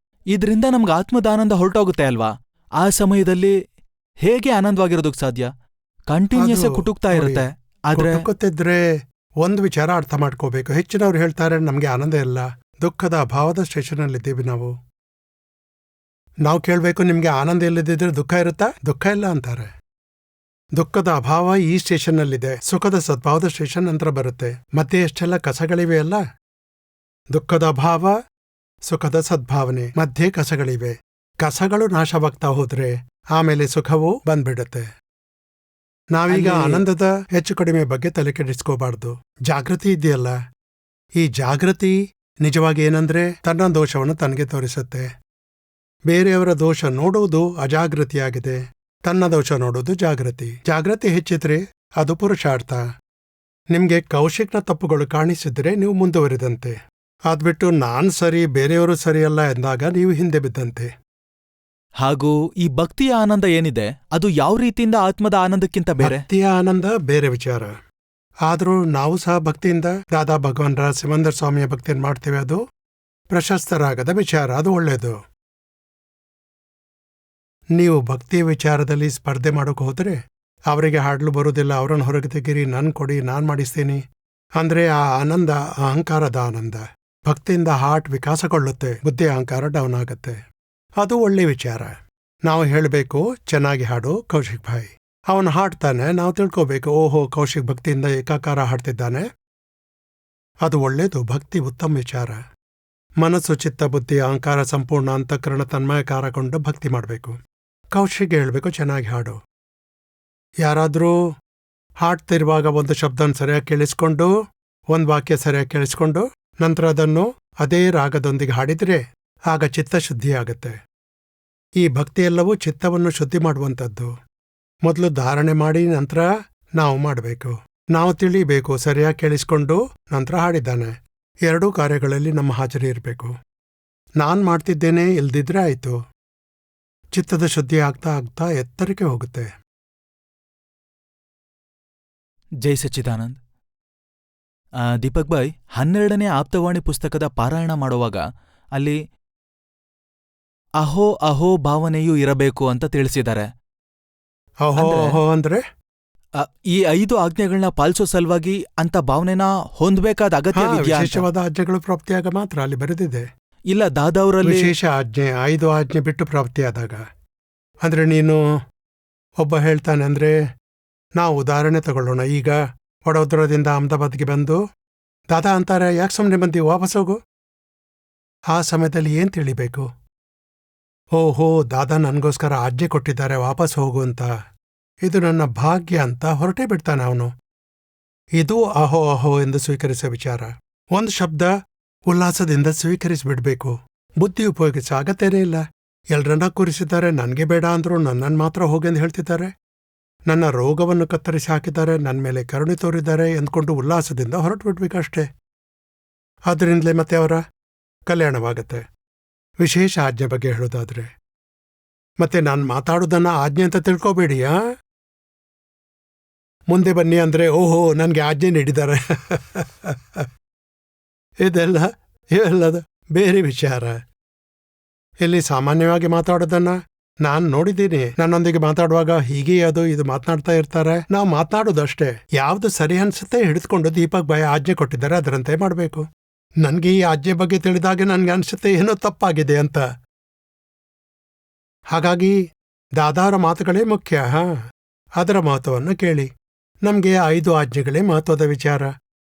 ಇದ್ರಿಂದ ನಮ್ಗೆ ಆತ್ಮದ ಆನಂದ ಹೊರಟೋಗುತ್ತೆ ಅಲ್ವಾ? ಆ ಸಮಯದಲ್ಲಿ ಹೇಗೆ ಆನಂದವಾಗಿರೋದಕ್ ಸಾಧ್ಯ? ಕಂಟಿನ್ಯೂಸ್ ಆಗಿ ಕುಟುಕ್ತಾ ಇರುತ್ತೆ. ಆದ್ರೆ ಗೊತ್ತಿದ್ರೆ ಒಂದು ವಿಚಾರ ಅರ್ಥ ಮಾಡ್ಕೋಬೇಕು. ಹೆಚ್ಚಿನವ್ರು ಹೇಳ್ತಾರೆ ನಮ್ಗೆ ಆನಂದ ಇಲ್ಲ, ದುಃಖದ ಅಭಾವದ ಸ್ಟೇಷನಲ್ಲಿದ್ದೀವಿ ನಾವು. ನಾವು ಕೇಳಬೇಕು, ನಿಮ್ಗೆ ಆನಂದ ಇಲ್ಲದಿದ್ರೆ ದುಃಖ ಇರುತ್ತಾ? ದುಃಖ ಇಲ್ಲ ಅಂತಾರೆ. ದುಃಖದ ಅಭಾವ ಈ ಸ್ಟೇಷನ್ನಲ್ಲಿದೆ, ಸುಖದ ಸದ್ಭಾವದ ಸ್ಟೇಷನ್ ನಂತರ ಬರುತ್ತೆ. ಮತ್ತೆ ಎಷ್ಟೆಲ್ಲ ಕಸಗಳಿವೆ ಅಲ್ಲ? ದುಃಖದ ಅಭಾವ, ಸುಖದ ಸದ್ಭಾವನೆ, ಮಧ್ಯೆ ಕಸಗಳಿವೆ. ಕಸಗಳು ನಾಶವಾಗ್ತಾ ಹೋದ್ರೆ ಆಮೇಲೆ ಸುಖವು ಬಂದ್ಬಿಡುತ್ತೆ. ನಾವೀಗ ಆನಂದದ ಹೆಚ್ಚು ಕಡಿಮೆ ಬಗ್ಗೆ ತಲೆ ಕೆಡಿಸ್ಕೋಬಾರ್ದು. ಜಾಗೃತಿ ಇದೆಯಲ್ಲ, ಈ ಜಾಗೃತಿ ನಿಜವಾಗಿ ಏನಂದ್ರೆ ತನ್ನ ದೋಷವನ್ನು ತನಗೆ ತೋರಿಸುತ್ತೆ. ಬೇರೆಯವರ ದೋಷ ನೋಡುವುದು ಅಜಾಗೃತಿಯಾಗಿದೆ, ತನ್ನ ದೋಷ ನೋಡುವುದು ಜಾಗೃತಿ. ಜಾಗೃತಿ ಹೆಚ್ಚಿದ್ರೆ ಅದು ಪುರುಷಾರ್ಥ. ನಿಮ್ಗೆ ಕೌಶಿಕ್ನ ತಪ್ಪುಗಳು ಕಾಣಿಸಿದ್ರೆ ನೀವು ಮುಂದುವರಿದಂತೆ. ಅದ್ಬಿಟ್ಟು ನಾನ್ ಸರಿ ಬೇರೆಯವರು ಸರಿಯಲ್ಲ ಎಂದಾಗ ನೀವು ಹಿಂದೆ ಬಿದ್ದಂತೆ. ಹಾಗೂ ಈ ಭಕ್ತಿಯ ಆನಂದ ಏನಿದೆ ಅದು ಯಾವ ರೀತಿಯಿಂದ ಆತ್ಮದ ಆನಂದಕ್ಕಿಂತ ಬೇರೆ? ಭಕ್ತಿಯ ಆನಂದ ಬೇರೆ ವಿಚಾರ. ಆದರೂ ನಾವು ಸಹ ಭಕ್ತಿಯಿಂದ ದಾದಾ ಭಗವಾನ್ರ ಸಿಮಂದರ್ ಸ್ವಾಮಿಯ ಭಕ್ತಿಯನ್ನು ಮಾಡ್ತೇವೆ. ಅದು ಪ್ರಶಸ್ತರಾಗದ ವಿಚಾರ, ಅದು ಒಳ್ಳೆಯದು. ನೀವು ಭಕ್ತಿಯ ವಿಚಾರದಲ್ಲಿ ಸ್ಪರ್ಧೆ ಮಾಡೋಕೆ ಹೋದರೆ ಅವರಿಗೆ ಹಾಡಲು ಬರೋದಿಲ್ಲ, ಅವರನ್ನು ಹೊರಗೆ ತೆಗೀರಿ, ನನ್ ಕೊಡಿ, ನಾನ್ ಮಾಡಿಸ್ತೀನಿ ಅಂದ್ರೆ ಆ ಆನಂದ ಅಹಂಕಾರದ ಆನಂದ. ಭಕ್ತಿಯಿಂದ ಹಾರ್ಟ್ ವಿಕಾಸಗೊಳ್ಳುತ್ತೆ, ಬುದ್ಧಿ ಅಹಂಕಾರ ಡೌನ್ ಆಗುತ್ತೆ. ಅದು ಒಳ್ಳೆ ವಿಚಾರ. ನಾವು ಹೇಳಬೇಕು, ಚೆನ್ನಾಗಿ ಹಾಡು ಕೌಶಿಕ್ ಭಾಯ್. ಅವನು ಹಾಡ್ತಾನೆ, ನಾವು ತಿಳ್ಕೋಬೇಕು, ಓಹೋ ಕೌಶಿಕ್ ಭಕ್ತಿಯಿಂದ ಏಕಾಕಾರ ಹಾಡ್ತಿದ್ದಾನೆ. ಅದು ಒಳ್ಳೇದು, ಭಕ್ತಿ ಉತ್ತಮ ವಿಚಾರ. ಮನಸ್ಸು, ಚಿತ್ತ, ಬುದ್ಧಿ, ಅಹಂಕಾರ ಸಂಪೂರ್ಣ ಅಂತಃಕರಣ ತನ್ಮಯಕಾರಗೊಂಡು ಭಕ್ತಿ ಮಾಡಬೇಕು. ಕೌಶಿಕ್ ಹೇಳಬೇಕು, ಚೆನ್ನಾಗಿ ಹಾಡು. ಯಾರಾದರೂ ಹಾಡ್ತಿರುವಾಗ ಒಂದು ಶಬ್ದನ ಸರಿಯಾಗಿ ಕೇಳಿಸ್ಕೊಂಡು, ಒಂದು ವಾಕ್ಯ ಸರಿಯಾಗಿ ಕೇಳಿಸ್ಕೊಂಡು ನಂತರ ಅದನ್ನು ಅದೇ ರಾಗದೊಂದಿಗೆ ಹಾಡಿದ್ರೆ ಆಗ ಚಿತ್ತ ಶುದ್ಧಿಯಾಗತ್ತೆ. ಈ ಭಕ್ತಿಯೆಲ್ಲವೂ ಚಿತ್ತವನ್ನು ಶುದ್ಧಿ ಮಾಡುವಂಥದ್ದು. ಮೊದಲು ಧಾರಣೆ ಮಾಡಿ ನಂತರ ನಾವು ಮಾಡಬೇಕು. ನಾವು ತಿಳಿಬೇಕು, ಸರಿಯಾಗಿ ಕೇಳಿಸ್ಕೊಂಡು ನಂತರ ಹಾಡಿದ್ದಾನೆ. ಎರಡೂ ಕಾರ್ಯಗಳಲ್ಲಿ ನಮ್ಮ ಹಾಜರಿ ಇರಬೇಕು. ನಾನ್ ಮಾಡ್ತಿದ್ದೇನೆ ಇಲ್ದಿದ್ರೆ ಆಯ್ತು. ಚಿತ್ತದ ಶುದ್ಧಿ ಆಗ್ತಾ ಆಗ್ತಾ ಎತ್ತರಕ್ಕೆ ಹೋಗುತ್ತೆ. ಜೈ ಸಚ್ಚಿದಾನಂದ್. ದೀಪಕ್ ಭಾಯ್, 12ನೇ ಆಪ್ತವಾಣಿ ಪುಸ್ತಕದ ಪಾರಾಯಣ ಮಾಡುವಾಗ ಅಲ್ಲಿ ಅಹೋ ಅಹೋ ಭಾವನೆಯೂ ಇರಬೇಕು ಅಂತ ತಿಳಿಸಿದ್ದಾರೆ. ಅಹೋ ಅಹೋ ಅಂದ್ರೆ ಈ 5 ಆಜ್ಞೆಗಳನ್ನ ಪಾಲಿಸೋ ಸಲುವಾಗಿ ಅಂತ ಭಾವನೆನ ಹೊಂದಬೇಕಾದ ಅಗತ್ಯ ವಿಶೇಷವಾದ ಆಜ್ಞೆಗಳು ಪ್ರಾಪ್ತಿಯಾಗ ಮಾತ್ರ ಅಲ್ಲಿ ಬರೆದಿದೆ. ಇಲ್ಲ ದಾದವರಲ್ಲಿ ವಿಶೇಷ ಆಜ್ಞೆ 5 ಆಜ್ಞೆ ಬಿಟ್ಟು ಪ್ರಾಪ್ತಿಯಾದಾಗ. ಅಂದ್ರೆ ನೀನು ಒಬ್ಬ ಹೇಳ್ತಾನೆ ಅಂದ್ರೆ, ನಾವು ಉದಾಹರಣೆ ತಗೊಳ್ಳೋಣ. ಈಗ ವಡೋದರದಿಂದ ಅಹಮದಾಬಾದ್ಗೆ ಬಂದು ದಾದಾ ಅಂತಾರೆ, ಯಾಕೆ ಸುಮ್ಮನೆ ಬಂದಿ, ವಾಪಸ್ ಹೋಗು. ಆ ಸಮಯದಲ್ಲಿ ಏನ್ ತಿಳಿಬೇಕು? ಓಹೋ, ದಾದಾ ನನಗೋಸ್ಕರ ಆಜ್ಞೆ ಕೊಟ್ಟಿದ್ದಾರೆ ವಾಪಸ್ ಹೋಗು ಅಂತ, ಇದು ನನ್ನ ಭಾಗ್ಯ ಅಂತ ಹೊರಟೇ ಬಿಡ್ತಾನೆ ಅವನು. ಇದು ಅಹೋ ಅಹೋ ಎಂದು ಸ್ವೀಕರಿಸೋ ವಿಚಾರ. ಒಂದು ಶಬ್ದ ಉಲ್ಲಾಸದಿಂದ ಸ್ವೀಕರಿಸಿಬಿಡ್ಬೇಕು. ಬುದ್ಧಿ ಉಪಯೋಗಿಸೋ ಅಗತ್ಯನೇ ಇಲ್ಲ. ಎಲ್ರನ್ನ ಕೂರಿಸಿದ್ದಾರೆ, ನನಗೆ ಬೇಡ ಅಂದ್ರು ನನ್ನನ್ನು ಮಾತ್ರ ಹೋಗೆಂದು ಹೇಳ್ತಿದ್ದಾರೆ. ನನ್ನ ರೋಗವನ್ನು ಕತ್ತರಿಸಿ ಹಾಕಿದ್ದಾರೆ, ನನ್ನ ಮೇಲೆ ಕರುಣೆ ತೋರಿದ್ದಾರೆ ಎಂದ್ಕೊಂಡು ಉಲ್ಲಾಸದಿಂದ ಹೊರಟು ಬಿಡ್ಬೇಕಷ್ಟೇ. ಆದ್ದರಿಂದಲೇ ಮತ್ತೆ ಅವರ ಕಲ್ಯಾಣವಾಗತ್ತೆ. ವಿಶೇಷ ಆಜ್ಞೆ ಬಗ್ಗೆ ಹೇಳೋದಾದ್ರೆ ಮತ್ತೆ ನಾನು ಮಾತಾಡೋದನ್ನ ಆಜ್ಞೆ ಅಂತ ತಿಳ್ಕೋಬೇಡಿಯಾ. ಮುಂದೆ ಬನ್ನಿ ಅಂದ್ರೆ ಓಹೋ ನನಗೆ ಆಜ್ಞೆ ನೀಡಿದ್ದಾರೆ ಇವೆಲ್ಲದ ಬೇರೆ ವಿಚಾರ. ಇಲ್ಲಿ ಸಾಮಾನ್ಯವಾಗಿ ಮಾತಾಡೋದನ್ನ ನಾನು ನೋಡಿದ್ದೀನಿ. ನನ್ನೊಂದಿಗೆ ಮಾತಾಡುವಾಗ ಹೀಗೆ ಅದು ಇದು ಮಾತನಾಡ್ತಾ ಇರ್ತಾರೆ. ನಾವು ಮಾತನಾಡೋದಷ್ಟೇ. ಯಾವ್ದು ಸರಿ ಅನ್ಸುತ್ತೆ ಹಿಡಿದುಕೊಂಡು ದೀಪಕ್ ಭಾಯ್ ಆಜ್ಞೆ ಕೊಟ್ಟಿದ್ದಾರೆ ಅದರಂತೆ ಮಾಡಬೇಕು. ನನ್ಗೆ ಈ ಆಜ್ಞೆ ಬಗ್ಗೆ ತಿಳಿದಾಗ ನನ್ಗೆ ಅನ್ಸುತ್ತೆ ಏನೋ ತಪ್ಪಾಗಿದೆ ಅಂತ. ಹಾಗಾಗಿ ದಾದಾರ ಮಾತುಗಳೇ ಮುಖ್ಯ. ಅದರ ಮಹತ್ವವನ್ನು ಕೇಳಿ. ನಮ್ಗೆ 5 ಆಜ್ಞೆಗಳೇ ಮಹತ್ವದ ವಿಚಾರ.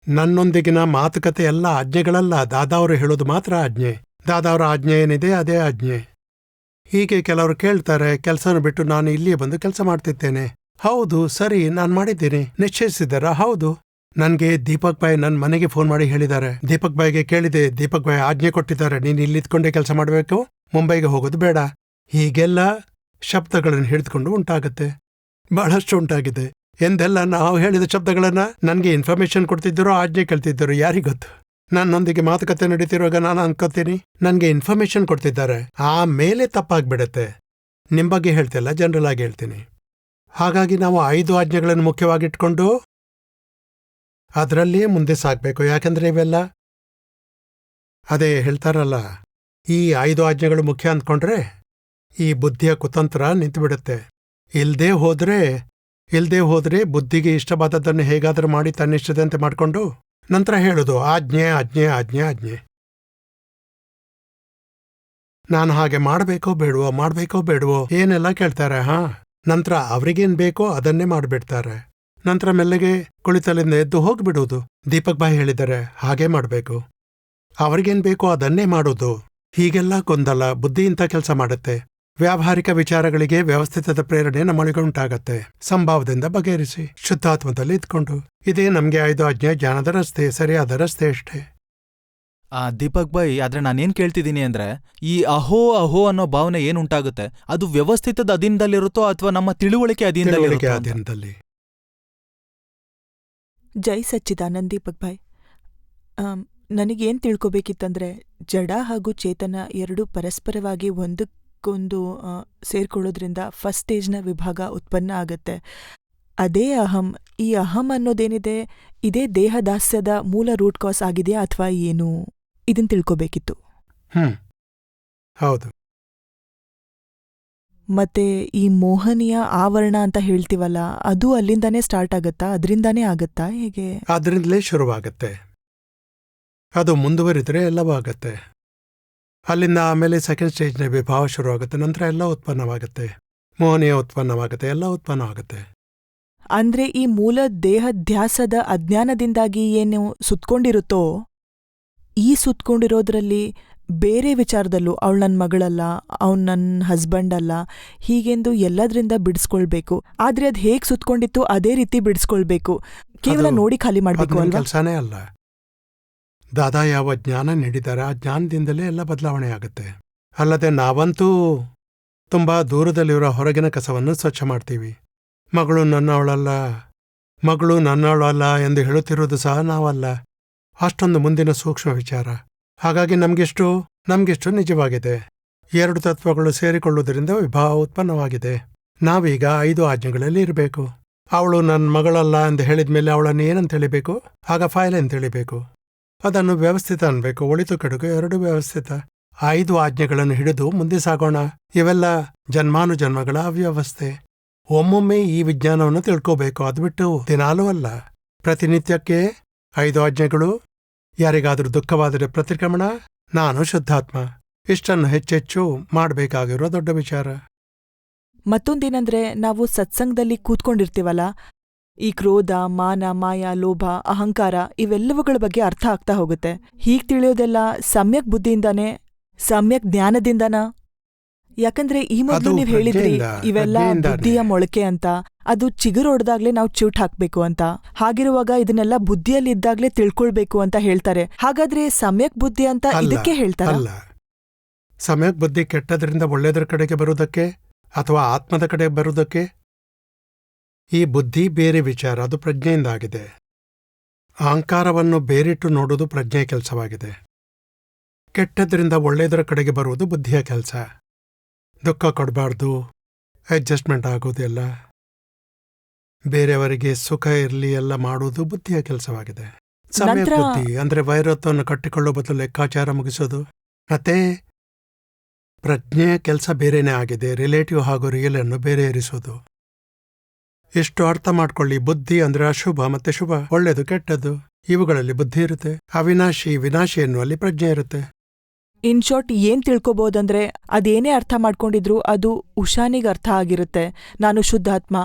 ನನ್ನೊಂದಿಗಿನ ಮಾತುಕತೆ ಎಲ್ಲ ಆಜ್ಞೆಗಳಲ್ಲ, ದಾದಾವರು ಹೇಳೋದು ಮಾತ್ರ ಆಜ್ಞೆ. ದಾದಾವರ ಆಜ್ಞೆ ಏನಿದೆ ಅದೇ ಆಜ್ಞೆ. ಹೀಗೆ ಕೆಲವರು ಕೇಳ್ತಾರೆ, ಕೆಲಸನ ಬಿಟ್ಟು ನಾನು ಇಲ್ಲಿಯೇ ಬಂದು ಕೆಲಸ ಮಾಡ್ತಿದ್ದೇನೆ. ಹೌದು, ಸರಿ, ನಾನು ಮಾಡಿದ್ದೀನಿ. ನಿಶ್ಚಯಿಸಿದ್ದಾರಾ? ಹೌದು. ನನ್ಗೆ ದೀಪಕ್ ಭಾಯ್ ನನ್ನ ಮನೆಗೆ ಫೋನ್ ಮಾಡಿ ಹೇಳಿದ್ದಾರೆ. ದೀಪಕ್ ಭಾಯ್ಗೆ ಕೇಳಿದೆ, ದೀಪಕ್ ಭಾಯ್ ಆಜ್ಞೆ ಕೊಟ್ಟಿದ್ದಾರೆ, ನೀನು ಇಲ್ಲಿದ್ಕೊಂಡೇ ಕೆಲಸ ಮಾಡಬೇಕು, ಮುಂಬೈಗೆ ಹೋಗೋದು ಬೇಡ. ಹೀಗೆಲ್ಲ ಶಬ್ದಗಳನ್ನು ಹಿಡಿದುಕೊಂಡು ಉಂಟಾಗತ್ತೆ. ಬಹಳಷ್ಟು ಉಂಟಾಗಿದೆ. ಎಂದೆಲ್ಲ ನಾವು ಹೇಳಿದ ಶಬ್ದಗಳನ್ನ ನನಗೆ ಇನ್ಫಾರ್ಮೇಶನ್ ಕೊಡ್ತಿದ್ದರು, ಆಜ್ಞೆ ಕೇಳ್ತಿದ್ದರು, ಯಾರಿಗೊತ್ತು. ನನ್ನೊಂದಿಗೆ ಮಾತುಕತೆ ನಡೀತಿರುವಾಗ ನಾನು ಅನ್ಕೋತೀನಿ ನನಗೆ ಇನ್ಫಾರ್ಮೇಶನ್ ಕೊಡ್ತಿದ್ದಾರೆ, ಆಮೇಲೆ ತಪ್ಪಾಗ್ಬಿಡತ್ತೆ. ನಿಮ್ಮ ಬಗ್ಗೆ ಹೇಳ್ತಿಲ್ಲ, ಜನರಲ್ ಆಗಿ ಹೇಳ್ತೀನಿ. ಹಾಗಾಗಿ ನಾವು 5 ಆಜ್ಞೆಗಳನ್ನು ಮುಖ್ಯವಾಗಿಟ್ಕೊಂಡು ಅದರಲ್ಲಿಯೇ ಮುಂದೆ ಸಾಗಬೇಕು. ಯಾಕಂದ್ರೆ ಇವೆಲ್ಲ ಅದೇ ಹೇಳ್ತಾರಲ್ಲ, ಈ 5 ಆಜ್ಞೆಗಳು ಮುಖ್ಯ ಅಂದ್ಕೊಂಡ್ರೆ ಈ ಬುದ್ಧಿಯ ಕುತಂತ್ರ ನಿಂತುಬಿಡುತ್ತೆ. ಇಲ್ದೇ ಹೋದ್ರೆ ಬುದ್ಧಿಗೆ ಇಷ್ಟವಾದದ್ದನ್ನು ಹೇಗಾದರೂ ಮಾಡಿ ತನ್ನಿಷ್ಟದಂತೆ ಮಾಡಿಕೊಂಡು ನಂತರ ಹೇಳೋದು ಆಜ್ಞೆ ಆಜ್ಞೆ ಆಜ್ಞೆ ಆಜ್ಞೆ. ನಾನು ಹಾಗೆ ಮಾಡಬೇಕೋ ಬೇಡವೋ ಏನೆಲ್ಲ ಕೇಳ್ತಾರೆ. ನಂತರ ಅವ್ರಿಗೇನ್ ಬೇಕೋ ಅದನ್ನೇ ಮಾಡಿಬಿಡ್ತಾರೆ. ನಂತರ ಮೆಲ್ಲಗೆ ಕುಳಿತಲಿಂದ ಎದ್ದು ಹೋಗ್ಬಿಡುವುದು. ದೀಪಕ್ ಭಾಯ್ ಹೇಳಿದ್ದಾರೆ ಹಾಗೆ ಮಾಡಬೇಕು, ಅವ್ರಿಗೇನ್ ಬೇಕೋ ಅದನ್ನೇ ಮಾಡೋದು. ಹೀಗೆಲ್ಲ ಗೊಂದಲ ಬುದ್ಧಿ ಇಂಥ ಕೆಲಸ ಮಾಡುತ್ತೆ. ವ್ಯಾವಹಾರಿಕ ವಿಚಾರಗಳಿಗೆ ವ್ಯವಸ್ಥಿತದ ಪ್ರೇರಣೆ ನಮ್ಮೊಳಗೆ ಉಂಟಾಗತ್ತೆ. ಸಂಭಾವದಿಂದ ಬಗೆಹರಿಸಿ ಶುದ್ಧಾತ್ಮದಲ್ಲಿ ಇದ್ಕೊಂಡು ಇದೇ ನಮ್ಗೆ 5 ಆಜ್ಞೆ ಜ್ಞಾನದ ರಸ್ತೆ, ಸರಿಯಾದ ರಸ್ತೆ ಅಷ್ಟೇ. ದೀಪಕ್ ಭಾಯ್, ಆದ್ರೆ ನಾನೇನ್ ಕೇಳ್ತಿದ್ದೀನಿ ಅಂದ್ರೆ, ಈ ಅಹೋ ಅನ್ನೋ ಭಾವನೆ ಏನುಂಟಾಗುತ್ತೆ ಅದು ವ್ಯವಸ್ಥಿತದ ಅಧೀನದಲ್ಲಿರುತ್ತೋ ಅಥವಾ ನಮ್ಮ ತಿಳುವಳಿಕೆ ಅಧೀನದಲ್ಲಿ? ಜೈ ಸಚ್ಚಿದಾನಂದ್ ದೀಪಕ್ ಭಾಯ್. ನನಗೇನ್ ತಿಳ್ಕೊಬೇಕಿತ್ತಂದ್ರೆ, ಜಡ ಹಾಗೂ ಚೇತನ ಎರಡೂ ಪರಸ್ಪರವಾಗಿ ಒಂದಕ್ಕೊಂದು ಸೇರ್ಕೊಳ್ಳೋದ್ರಿಂದ ಫಸ್ಟ್ ಸ್ಟೇಜ್ನ ವಿಭಾಗ ಉತ್ಪನ್ನ ಆಗತ್ತೆ. ಅದೇ ಅಹಂ. ಈ ಅಹಂ ಅನ್ನೋದೇನಿದೆ, ಇದೇ ದೇಹದಾಸ್ಯದ ಮೂಲ ರೂಟ್ ಕಾಸ್ ಆಗಿದೆಯಾ ಅಥವಾ ಏನು, ಇದನ್ ತಿಳ್ಕೊಬೇಕಿತ್ತು. ಹೌದು. ಮತ್ತೆ ಈ ಮೋಹನೀಯ ಆವರಣ ಅಂತ ಹೇಳ್ತೀವಲ್ಲ, ಅದು ಅಲ್ಲಿಂದಾನೇ ಸ್ಟಾರ್ಟ್ ಆಗತ್ತಾ, ಅದರಿಂದಾನೇ ಆಗತ್ತಾ, ಹೇಗೆ? ಅದರಿಂದಲೇ ಶುರುವಾಗತ್ತೆ. ಅದು ಮುಂದುವರಿದ್ರೆ ಎಲ್ಲವೂ ಆಗತ್ತೆ. ಅಲ್ಲಿಂದ ಆಮೇಲೆ ಸೆಕೆಂಡ್ ಸ್ಟೇಜ್ನ ವಿಭಾವ ಶುರುವಾಗುತ್ತೆ. ನಂತರ ಎಲ್ಲ ಉತ್ಪನ್ನವಾಗತ್ತೆ, ಮೋಹನೀಯ ಉತ್ಪನ್ನವಾಗತ್ತೆ, ಎಲ್ಲ ಉತ್ಪನ್ನವಾಗತ್ತೆ. ಅಂದ್ರೆ ಈ ಮೂಲ ದೇಹಧ್ಯಾಸದ ಅಜ್ಞಾನದಿಂದಾಗಿ ಏನು ಸುತ್ಕೊಂಡಿರುತ್ತೋ, ಈ ಸುತ್ಕೊಂಡಿರೋದ್ರಲ್ಲಿ ಬೇರೆ ವಿಚಾರದಲ್ಲೂ ಅವಳು ನನ್ನ ಮಗಳಲ್ಲ, ಅವ್ನು ನನ್ನ ಹಸ್ಬೆಂಡ್ ಅಲ್ಲ, ಹೀಗೆಂದು ಎಲ್ಲದ್ರಿಂದ ಬಿಡಿಸ್ಕೊಳ್ಬೇಕು. ಆದ್ರೆ ಅದ್ ಹೇಗ್ ಸುತ್ಕೊಂಡಿತ್ತು ಅದೇ ರೀತಿ ಬಿಡಿಸ್ಕೊಳ್ಬೇಕು. ಕೇವಲ ನೋಡಿ ಖಾಲಿ ಮಾಡ್ಬೇಕು ಅಲ್ವಾ? ಕೆಲಸನೇ ಅಲ್ಲ. ದಾದಾ ಯಾವ ಜ್ಞಾನ ನೀಡಿದ್ದಾರೆ ಆ ಜ್ಞಾನದಿಂದಲೇ ಎಲ್ಲ ಬದಲಾವಣೆ ಆಗುತ್ತೆ. ಅಲ್ಲದೆ ನಾವಂತೂ ತುಂಬಾ ದೂರದಲ್ಲಿರೋ ಹೊರಗಿನ ಕಸವನ್ನು ಸ್ವಚ್ಛ ಮಾಡ್ತೀವಿ. ಮಗಳು ನನ್ನವಳಲ್ಲ ಎಂದು ಹೇಳುತ್ತಿರುವುದು ಸಹ ನಾವಲ್ಲ. ಅಷ್ಟೊಂದು ಮುಂದಿನ ಸೂಕ್ಷ್ಮ ವಿಚಾರ. ಹಾಗಾಗಿ ನಮ್ಗೆಷ್ಟು ನಿಜವಾಗಿದೆ. 2 ತತ್ವಗಳು ಸೇರಿಕೊಳ್ಳುವುದರಿಂದ ವಿಭಾವ ಉತ್ಪನ್ನವಾಗಿದೆ. ನಾವೀಗ 5 ಆಜ್ಞೆಗಳಲ್ಲಿ ಇರಬೇಕು. ಅವಳು ನನ್ನ ಮಗಳಲ್ಲ ಎಂದು ಹೇಳಿದ್ಮೇಲೆ ಅವಳನ್ನು ಏನಂತ ತಿಳಿಬೇಕು? ಆಗ ಫೈಲ್ ಅಂತ ತಿಳಿಬೇಕು. ಅದನ್ನು ವ್ಯವಸ್ಥಿತ ಅನ್ಬೇಕು. ಒಳಿತು ಕೆಡುಕು 2 ವ್ಯವಸ್ಥಿತ. 5 ಆಜ್ಞೆಗಳನ್ನು ಹಿಡಿದು ಮುಂದೆ ಸಾಗೋಣ. ಇವೆಲ್ಲ ಜನ್ಮಾನುಜನ್ಮಗಳ ಅವ್ಯವಸ್ಥೆ. ಒಮ್ಮೊಮ್ಮೆ ಈ ವಿಜ್ಞಾನವನ್ನು ತಿಳ್ಕೋಬೇಕು. ಅದು ಬಿಟ್ಟು ದಿನಾಲೂ ಅಲ್ಲ. ಪ್ರತಿನಿತ್ಯಕ್ಕೆ 5 ಆಜ್ಞೆಗಳು. ಯಾರಿಗಾದರೂ ದುಃಖವಾದರೆ ಪ್ರತಿಕ್ರಮಣ, ನಾನು ಶುದ್ಧಾತ್ಮ. ಇಷ್ಟನ್ನು ಹೆಚ್ಚೆಚ್ಚು ಮಾಡಬೇಕಾಗಿರೋ ದೊಡ್ಡ ವಿಚಾರ. ಮತ್ತೊಂದೇನಂದ್ರೆ, ನಾವು ಸತ್ಸಂಗದಲ್ಲಿ ಕೂತ್ಕೊಂಡಿರ್ತೀವಲ್ಲ, ಈ ಕ್ರೋಧ, ಮಾನ, ಮಾಯ, ಲೋಭ, ಅಹಂಕಾರ ಇವೆಲ್ಲವುಗಳ ಬಗ್ಗೆ ಅರ್ಥ ಆಗ್ತಾ ಹೋಗುತ್ತೆ. ಹೀಗ್ ತಿಳಿಯೋದೆಲ್ಲ ಸಮ್ಯಕ್ ಬುದ್ಧಿಯಿಂದಾನೇ, ಸಮ್ಯಕ್ ಜ್ಞಾನದಿಂದನಾ? ಯಾಕಂದ್ರೆ ಈ ಮೊದಲು ನೀವ್ ಹೇಳಿದ್ರಿ ಇವೆಲ್ಲ ಬುದ್ಧಿಯ ಮೊಳಕೆ ಅಂತ. ಅದು ಚಿಗುರೊಡ್ದಾಗ್ಲೇ ನಾವು ಚ್ಯೂಟ್ ಹಾಕ್ಬೇಕು ಅಂತ. ಹಾಗಿರುವಾಗ ಇದನ್ನೆಲ್ಲ ಬುದ್ಧಿಯಲ್ಲಿದ್ದಾಗ್ಲೇ ತಿಳ್ಕೊಳ್ಬೇಕು ಅಂತ ಹೇಳ್ತಾರೆ. ಹಾಗಾದ್ರೆ ಸಮ್ಯಕ್ ಬುದ್ಧಿ ಅಂತ ಇದಕ್ಕೆ ಹೇಳ್ತಾರಲ್ಲ? ಸಮ್ಯಕ್ ಬುದ್ಧಿ ಕೆಟ್ಟದ್ರಿಂದ ಒಳ್ಳೆಯದರ ಕಡೆಗೆ ಬರುವುದಕ್ಕೆ ಅಥವಾ ಆತ್ಮದ ಕಡೆ ಬರುವುದಕ್ಕೆ. ಈ ಬುದ್ಧಿ ಬೇರೆ ವಿಚಾರ, ಅದು ಪ್ರಜ್ಞೆಯಿಂದ ಆಗಿದೆ. ಅಹಂಕಾರವನ್ನು ಬೇರಿಟ್ಟು ನೋಡುವುದು ಪ್ರಜ್ಞೆಯ ಕೆಲಸವಾಗಿದೆ. ಕೆಟ್ಟದ್ರಿಂದ ಒಳ್ಳೆಯದರ ಕಡೆಗೆ ಬರುವುದು ಬುದ್ಧಿಯ ಕೆಲಸ. ದುಃಖ ಕೊಡಬಾರ್ದು, ಅಡ್ಜಸ್ಟ್ಮೆಂಟ್ ಆಗೋದೆಲ್ಲ, ಬೇರೆಯವರಿಗೆ ಸುಖ ಇರಲಿ ಎಲ್ಲ ಮಾಡುವುದು ಬುದ್ಧಿಯ ಕೆಲಸವಾಗಿದೆ. ಸಮ್ಯಕ್ ಬುದ್ಧಿ ಅಂದ್ರೆ ವೈರತ್ವವನ್ನು ಕಟ್ಟಿಕೊಳ್ಳೋ ಬದಲು ಲೆಕ್ಕಾಚಾರ ಮುಗಿಸೋದು. ಮತ್ತೆ ಪ್ರಜ್ಞೆಯ ಕೆಲಸ ಬೇರೆನೇ ಆಗಿದೆ. ರಿಲೇಟಿವ್ ಹಾಗೂ ರಿಯಲ್ ಅನ್ನು ಬೇರೆ ಇರಿಸೋದು. ಎಷ್ಟು ಅರ್ಥ ಮಾಡ್ಕೊಳ್ಳಿ. ಬುದ್ಧಿ ಅಂದ್ರೆ ಅಶುಭ ಮತ್ತೆ ಶುಭ, ಒಳ್ಳೆಯದು ಕೆಟ್ಟದ್ದು, ಇವುಗಳಲ್ಲಿ ಬುದ್ಧಿ ಇರುತ್ತೆ. ಅವಿನಾಶಿ ವಿನಾಶಿ ಎನ್ನುವಲ್ಲಿ ಪ್ರಜ್ಞೆ ಇರುತ್ತೆ. ಇನ್ ಶಾರ್ಟ್ ಏನ್ ತಿಳ್ಕೊಬೋದಂದ್ರೆ, ಅದೇನೇ ಅರ್ಥ ಮಾಡ್ಕೊಂಡಿದ್ರು ಅದು ಉಷಾನಿಗೆ ಅರ್ಥ ಆಗಿರುತ್ತೆ. ನಾನು ಶುದ್ಧಾತ್ಮ,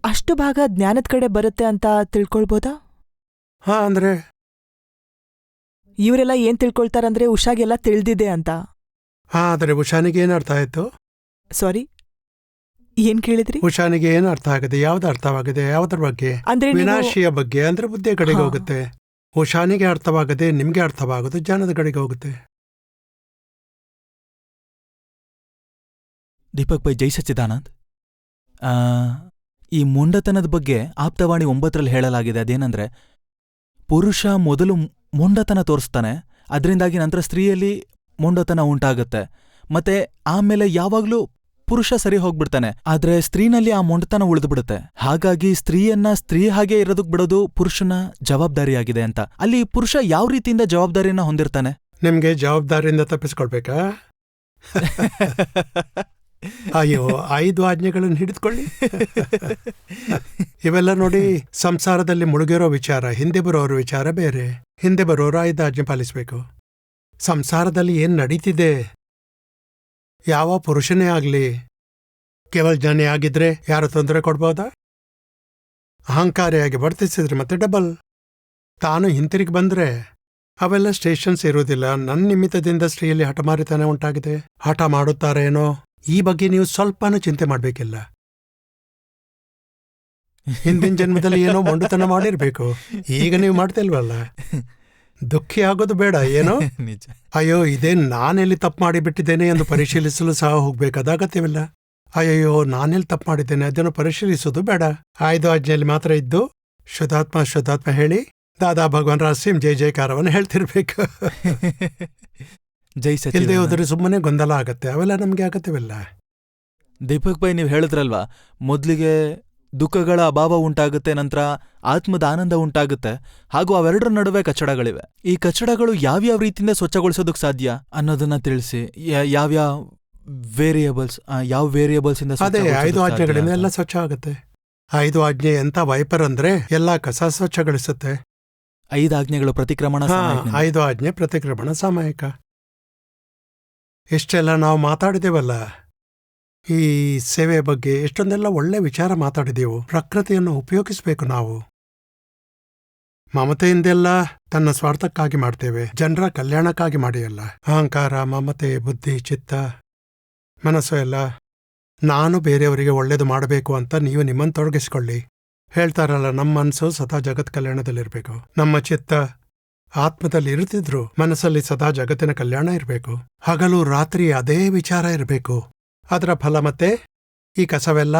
ಅಷ್ಟು ಭಾಗ ಜ್ಞಾನದ ಕಡೆ ಬರುತ್ತೆ ಅಂತ ತಿಳ್ಕೊಳ್ಬೋದಾ? ಅಂದ್ರೆ ಇವರೆಲ್ಲ ಏನ್ ತಿಳ್ಕೊಳ್ತಾರಂದ್ರೆ ಉಷಾಗೆಲ್ಲ ತಿಳಿದಿದೆ ಅಂತ. ಆದ್ರೆ ಉಷಾನಿಗೆ ಏನ್ ಅರ್ಥ ಆಯ್ತು? ಸಾರಿ, ಏನ್ ಕೇಳಿದ್ರಿ? ಉಷಾನಿಗೆ ಏನ್ ಅರ್ಥ ಆಗಿದೆ? ಯಾವ್ದು ಅರ್ಥವಾಗಿದೆ? ಯಾವ್ದ್ರ ಬಗ್ಗೆ? ಅಂದ್ರೆ ವಿನಾಶಿಯ ಬಗ್ಗೆ. ಅಂದ್ರೆ ಬುದ್ಧಿಯ ಕಡೆಗೆ ಹೋಗುತ್ತೆ. ಉಷಾನಿಗೆ ಅರ್ಥವಾಗದೆ ನಿಮ್ಗೆ ಅರ್ಥವಾಗೋದು ಜ್ಞಾನದ ಕಡೆಗೆ ಹೋಗುತ್ತೆ. ದೀಪಕ್ ಭಾಯ್, ಜೈ ಸಚ್ಚಿದಾನಂದ್. ಈ ಮೊಂಡತನದ ಬಗ್ಗೆ ಆಪ್ತವಾಣಿ 9ರಲ್ಲಿ ಹೇಳಲಾಗಿದೆ. ಅದೇನಂದ್ರೆ, ಪುರುಷ ಮೊದಲು ಮೊಂಡತನ ತೋರಿಸ್ತಾನೆ, ಅದರಿಂದಾಗಿ ನಂತರ ಸ್ತ್ರೀಯಲ್ಲಿ ಮೊಂಡತನ ಉಂಟಾಗುತ್ತೆ. ಮತ್ತೆ ಆಮೇಲೆ ಯಾವಾಗ್ಲೂ ಪುರುಷ ಸರಿ ಹೋಗ್ಬಿಡ್ತಾನೆ. ಆದ್ರೆ ಸ್ತ್ರೀನಲ್ಲಿ ಆ ಮೊಂಡತನ ಉಳಿದ್ಬಿಡುತ್ತೆ. ಹಾಗಾಗಿ ಸ್ತ್ರೀಯನ್ನ ಸ್ತ್ರೀ ಹಾಗೆ ಇರೋದಕ್ ಬಿಡೋದು ಪುರುಷನ ಜವಾಬ್ದಾರಿಯಾಗಿದೆ ಅಂತ. ಅಲ್ಲಿ ಪುರುಷ ಯಾವ ರೀತಿಯಿಂದ ಜವಾಬ್ದಾರಿಯನ್ನ ಹೊಂದಿರ್ತಾನೆ? ನಿಮ್ಗೆ ಜವಾಬ್ದಾರಿಯಿಂದ ತಪ್ಪಿಸ್ಕೊಳ್ಬೇಕಾ? ಅಯ್ಯೋ, 5 ಆಜ್ಞೆಗಳನ್ನು ಹಿಡಿದುಕೊಳ್ಳಿ. ಇವೆಲ್ಲ ನೋಡಿ, ಸಂಸಾರದಲ್ಲಿ ಮುಳುಗಿರೋ ವಿಚಾರ, ಹಿಂದೆ ಬರೋರ ವಿಚಾರ ಬೇರೆ. ಹಿಂದೆ ಬರೋರು 5 ಆಜ್ಞೆ ಪಾಲಿಸ್ಬೇಕು. ಸಂಸಾರದಲ್ಲಿ ಏನ್ ನಡೀತಿದೆ, ಯಾವ ಪುರುಷನೇ ಆಗ್ಲಿ ಕೇವಲ ಜ್ಞಾನಿ ಆಗಿದ್ರೆ ಯಾರು ತೊಂದರೆ ಕೊಡ್ಬೋದಾ? ಅಹಂಕಾರಿಯಾಗಿ ವರ್ತಿಸಿದ್ರೆ ಮತ್ತೆ ಡಬಲ್. ತಾನು ಹಿಂತಿರುಗಿ ಬಂದ್ರೆ ಅವೆಲ್ಲ ಸ್ಟೇಷನ್ಸ್ ಇರುವುದಿಲ್ಲ. ನನ್ನ ನಿಮಿತ್ತದಿಂದ ಸ್ತ್ರೀಯಲ್ಲಿ ಹಠಮಾರಿತನ ಉಂಟಾಗಿದೆ, ಹಠ ಮಾಡುತ್ತಾರೇನೋ, ಈ ಬಗ್ಗೆ ನೀವು ಸ್ವಲ್ಪನೂ ಚಿಂತೆ ಮಾಡ್ಬೇಕಿಲ್ಲ. ಹಿಂದಿನ ಜನ್ಮದಲ್ಲಿ ಏನೋ ಮೊಂಡುತನ ಮಾಡಿರ್ಬೇಕು, ಈಗ ನೀವು ಮಾಡ್ತಿಲ್ವಲ್ಲ. ದುಃಖಿ ಆಗೋದು ಬೇಡ. ಏನೋ ನಿಜ. ಅಯ್ಯೋ, ಇದೇನು ನಾನೆಲ್ಲಿ ತಪ್ಪು ಮಾಡಿಬಿಟ್ಟಿದ್ದೇನೆ ಎಂದು ಪರಿಶೀಲಿಸಲು ಸಹ ಹೋಗ್ಬೇಕಾದ ಅಗತ್ಯವಿಲ್ಲ. ಅಯ್ಯಯ್ಯೋ, ನಾನೆಲ್ಲಿ ತಪ್ಪು ಮಾಡಿದ್ದೇನೆ ಅದನ್ನು ಪರಿಶೀಲಿಸೋದು ಬೇಡ. 5 ಆಜ್ಞೆಯಲ್ಲಿ ಮಾತ್ರ ಇದ್ದು ಶುದ್ಧಾತ್ಮ ಶುದ್ಧಾತ್ಮ ಹೇಳಿ ದಾದಾ ಭಗವಾನ್ ರಾಸಿಂ ಜೈ ಜೈಕಾರವನ್ನು ಹೇಳ್ತಿರ್ಬೇಕು. ಜೈ ಇಲ್ಲದೆ ಸಚಿದಾನಂದ. ಹೋದ್ರೆ ಸುಮ್ಮನೆ ಗೊಂದಲ ಆಗತ್ತೆ. ಅವೆಲ್ಲ ನಮ್ಗೆ ಅಗತ್ಯವಿಲ್ಲ. ದೀಪಕ್ ಭಾಯ್, ನೀವು ಹೇಳಿದ್ರಲ್ವಾ, ಮೊದ್ಲಿಗೆ ದುಃಖಗಳ ಅಭಾವ ಉಂಟಾಗುತ್ತೆ, ನಂತರ ಆತ್ಮದ ಆನಂದ ಉಂಟಾಗುತ್ತೆ, ಹಾಗೂ ಅವೆರಡರ ನಡುವೆ ಕಚ್ಚಡಗಳಿವೆ. ಈ ಕಚ್ಚಡಗಳು ಯಾವ್ಯಾವ ರೀತಿಯಿಂದ ಸ್ವಚ್ಛಗೊಳಿಸೋದಕ್ಕೆ ಸಾಧ್ಯ ಅನ್ನೋದನ್ನ ತಿಳಿಸಿ. ಯಾವ್ಯಾವ ವೇರಿಯೇಬಲ್ಸ್, ಯಾವ ವೇರಿಯೇಬಲ್ಸ್ ಇಂದ ಅದೇ 5 ಆಜ್ಞೆಗಳಿಂದ ಎಲ್ಲ ಸ್ವಚ್ಛಗೊಳಿಸೋದಕ್ಕೆ ಸ್ವಚ್ಛ ಆಗುತ್ತೆ. 5 ಆಜ್ಞೆ ಎಂತ ವೈಪರ್ ಅಂದ್ರೆ ಎಲ್ಲಾ ಕಸ ಸ್ವಚ್ಛಗೊಳಿಸುತ್ತೆ. 5 ಆಜ್ಞೆಗಳು ಪ್ರತಿಕ್ರಮಣ ಹಾ, ಸಹಾಯಕನಿಂದ. 5 ಆಜ್ಞೆ ಪ್ರತಿಕ್ರಮಣ ಸಾಮಾಯಿಕ. ಇಷ್ಟೆಲ್ಲ ನಾವು ಮಾತಾಡಿದೇವಲ್ಲ ಈ ಸೇವೆ ಬಗ್ಗೆ, ಎಷ್ಟೊಂದೆಲ್ಲ ಒಳ್ಳೆ ವಿಚಾರ ಮಾತಾಡಿದೆವು. ಪ್ರಕೃತಿಯನ್ನು ಉಪಯೋಗಿಸ್ಬೇಕು ನಾವು. ಮಮತೆಯಿಂದೆಲ್ಲ ತನ್ನ ಸ್ವಾರ್ಥಕ್ಕಾಗಿ ಮಾಡ್ತೇವೆ, ಜನರ ಕಲ್ಯಾಣಕ್ಕಾಗಿ ಮಾಡಿಯಲ್ಲ. ಅಹಂಕಾರ, ಮಮತೆ, ಬುದ್ಧಿ, ಚಿತ್ತ, ಮನಸ್ಸು ಎಲ್ಲ ನಾನು ಬೇರೆಯವರಿಗೆ ಒಳ್ಳೇದು ಮಾಡಬೇಕು ಅಂತ ನೀವು ನಿಮ್ಮನ್ನು ತೊಡಗಿಸ್ಕೊಳ್ಳಿ. ಹೇಳ್ತಾರಲ್ಲ, ನಮ್ಮ ಮನಸ್ಸು ಸದಾ ಜಗತ್ ಕಲ್ಯಾಣದಲ್ಲಿರ್ಬೇಕು. ನಮ್ಮ ಚಿತ್ತ ಆತ್ಮದಲ್ಲಿ ಇರುತ್ತಿದ್ರು ಮನಸ್ಸಲ್ಲಿ ಸದಾ ಜಗತ್ತಿನ ಕಲ್ಯಾಣ ಇರಬೇಕು. ಹಗಲು ರಾತ್ರಿ ಅದೇ ವಿಚಾರ ಇರಬೇಕು. ಅದರ ಫಲ ಮತ್ತೆ ಈ ಕಸವೆಲ್ಲ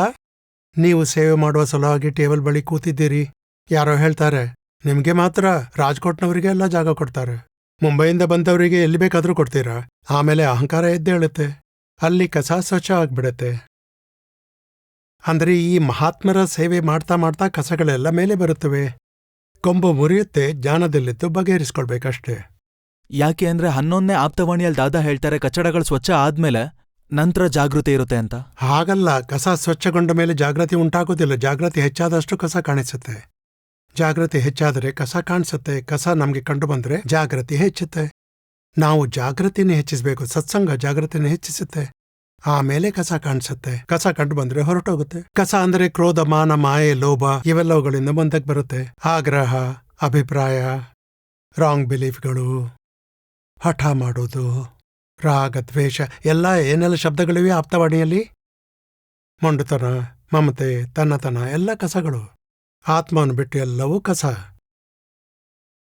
ನೀವು ಸೇವೆ ಮಾಡುವ ಸಲುವಾಗಿ ಟೇಬಲ್ ಬಳಿ ಕೂತಿದ್ದೀರಿ. ಯಾರೋ ಹೇಳ್ತಾರೆ, ನಿಮ್ಗೆ ಮಾತ್ರ ರಾಜ್ಕೋಟ್ನವರಿಗೆ ಎಲ್ಲ ಜಾಗ ಕೊಡ್ತಾರೆ, ಮುಂಬೈಯಿಂದ ಬಂದವರಿಗೆ ಎಲ್ಲಿ ಬೇಕಾದ್ರೂ ಕೊಡ್ತೀರಾ. ಆಮೇಲೆ ಅಹಂಕಾರ ಎದ್ದೇಳುತ್ತೆ, ಅಲ್ಲಿ ಕಸ ಸ್ವಚ್ಛ ಆಗ್ಬಿಡತ್ತೆ. ಅಂದ್ರೆ ಈ ಮಹಾತ್ಮರ ಸೇವೆ ಮಾಡ್ತಾ ಮಾಡ್ತಾ ಕಸಗಳೆಲ್ಲ ಮೇಲೆ ಬರುತ್ತವೆ. ಕೊಂಬು ಮುರಿಯುತ್ತೆ, ಜ್ಞಾನದಲ್ಲಿದ್ದು ಬಗೆಹರಿಸ್ಕೊಳ್ಬೇಕಷ್ಟೇ. ಯಾಕೆ ಅಂದ್ರೆ 11ನೇ ಆಪ್ತವಾಣಿಯಲ್ಲಿ ದಾದಾ ಹೇಳ್ತಾರೆ, ಕಚ್ಚಡಗಳು ಸ್ವಚ್ಛ ಆದ್ಮೇಲೆ ನಂತರ ಜಾಗೃತಿ ಇರುತ್ತೆ ಅಂತ. ಹಾಗಲ್ಲ, ಕಸ ಸ್ವಚ್ಛಗೊಂಡ ಮೇಲೆ ಜಾಗೃತಿ ಉಂಟಾಗೋದಿಲ್ಲ. ಜಾಗೃತಿ ಹೆಚ್ಚಾದಷ್ಟು ಕಸ ಕಾಣಿಸುತ್ತೆ. ಜಾಗೃತಿ ಹೆಚ್ಚಾದರೆ ಕಸ ಕಾಣಿಸುತ್ತೆ. ಕಸ ನಮ್ಗೆ ಕಂಡು ಬಂದ್ರೆ ಜಾಗೃತಿ ಹೆಚ್ಚುತ್ತೆ. ನಾವು ಜಾಗೃತಿನೇ ಹೆಚ್ಚಿಸಬೇಕು. ಸತ್ಸಂಗ ಜಾಗೃತಿನೇ ಹೆಚ್ಚಿಸುತ್ತೆ. ಆಮೇಲೆ ಕಸ ಕಾಣಿಸುತ್ತೆ. ಕಸ ಕಂಡು ಬಂದ್ರೆ ಹೊರಟೋಗುತ್ತೆ. ಕಸ ಅಂದ್ರೆ ಕ್ರೋಧ, ಮಾನ, ಮಾಯೆ, ಲೋಭ ಇವೆಲ್ಲವುಗಳಿಂದ ಮುಂದಕ್ಕೆ ಬರುತ್ತೆ. ಆಗ್ರಹ, ಅಭಿಪ್ರಾಯ, ರಾಂಗ್ ಬಿಲೀಫ್ಗಳು, ಹಠ ಮಾಡೋದು, ರಾಗ, ದ್ವೇಷ ಎಲ್ಲ ಏನೆಲ್ಲ ಶಬ್ದಗಳಿವೆ ಆಪ್ತವಾಣಿಯಲ್ಲಿ. ಮೊಂಡುತನ, ಮಮತೆ, ತನ್ನತನ ಎಲ್ಲ ಕಸಗಳು. ಆತ್ಮವನ್ನು ಬಿಟ್ಟು ಎಲ್ಲವೂ ಕಸ.